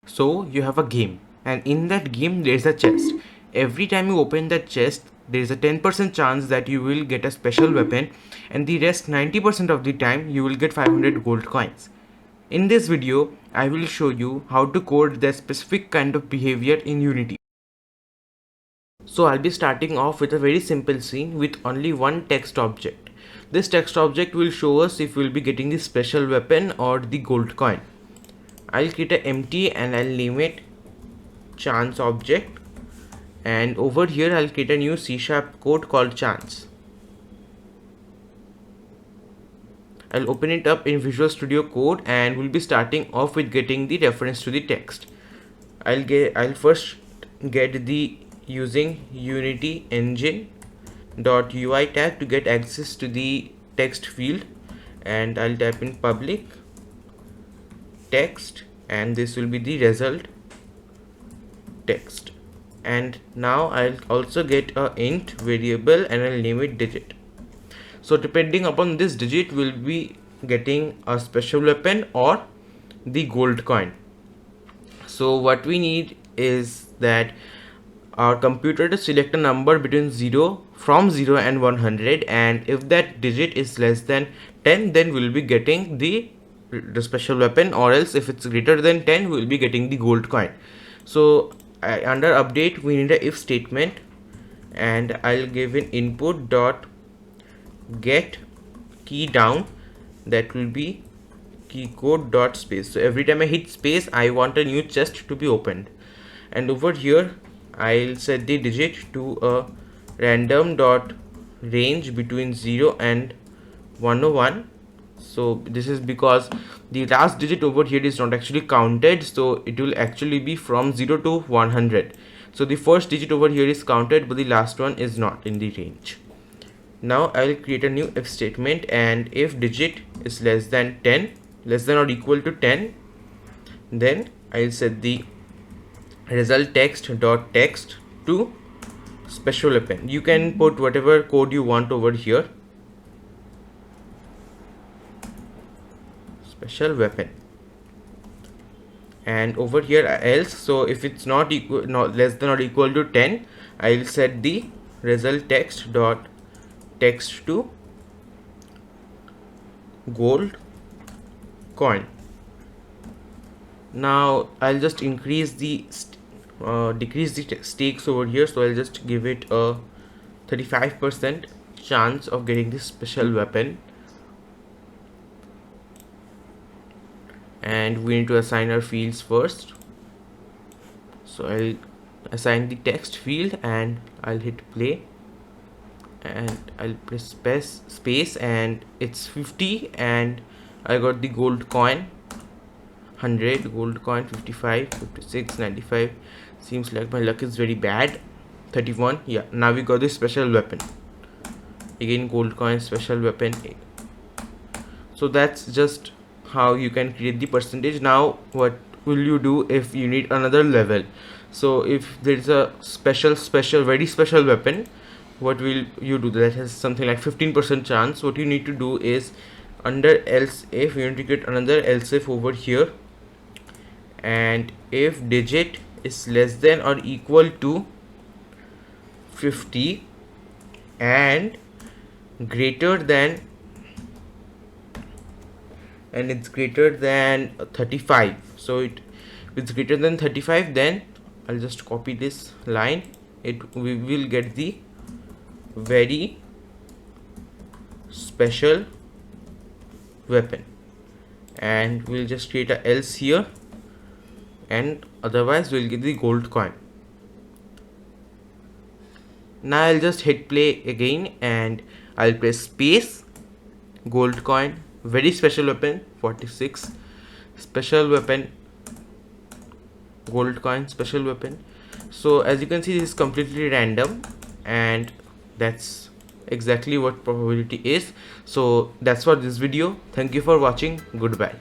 So you have a game, and in that game there is a chest. Every time you open that chest, there is a 10% chance that you will get a special weapon, and the rest 90% of the time you will get 500 gold coins. In this video, I will show you how to code the specific kind of behavior in Unity. So I'll be starting off with a very simple scene with only one text object. This text object will show us if we'll be getting the special weapon or the gold coin. I'll create an empty and I'll name it chance object, and over here I'll create a new C# code called chance. I'll open it up in Visual Studio Code and we'll be starting off with getting the reference to the text. I'll first get the using Unity engine.ui tag to get access to the text field, and I'll type in public text, and this will be the result text. And now I'll also get a int variable and I'll name it digit. So depending upon this digit, we'll be getting a special weapon or the gold coin. So what we need is that our computer to select a number between 0 and 100, and if that digit is less than 10, then we'll be getting the special weapon, or else if it's greater than 10, we'll be getting the gold coin. So under update we need a if statement, and I'll give an input dot get key down, that will be key code dot space. So every time I hit space, I want a new chest to be opened, and over here I'll set the digit to a random dot range between 0 and 101. So this is because the last digit over here is not actually counted, so it will actually be from 0 to 100. So the first digit over here is counted, but the last one is not in the range. Now I will create a new if statement, and if digit is less than or equal to 10, then I'll set the result text to special weapon. You can put whatever code you want over here. Special weapon, and over here else, so if it's not less than or equal to 10, I'll set the result text to gold coin. Now I'll just increase the decrease the stakes over here, so I'll just give it a 35% chance of getting this special weapon, and we need to assign our fields first. So I'll assign the text field and I'll hit play, and I'll press space, and it's 50, and I got the gold coin 100, gold coin 55, 56, 95. Seems like my luck is very bad. 31. Yeah, now we got this special weapon. Again, gold coin, special weapon. So that's just how you can create the percentage. Now what will you do if you need another level? So if there is a very special weapon, what will you do that has something like 15% chance? What you need to do is under else if, you need to get another else if over here, and if digit is less than or equal to 50 and greater than, and it's greater than 35, so if it's greater than 35, then I'll just copy this line. We will get the very special weapon, and we'll just create a else here, and otherwise we'll get the gold coin. Now I'll just hit play again, and I'll press space, gold coin, very special weapon 46, special weapon, gold coin, special weapon. So as you can see, this is completely random, and that's exactly what probability is. So that's for this video. Thank you for watching. Goodbye.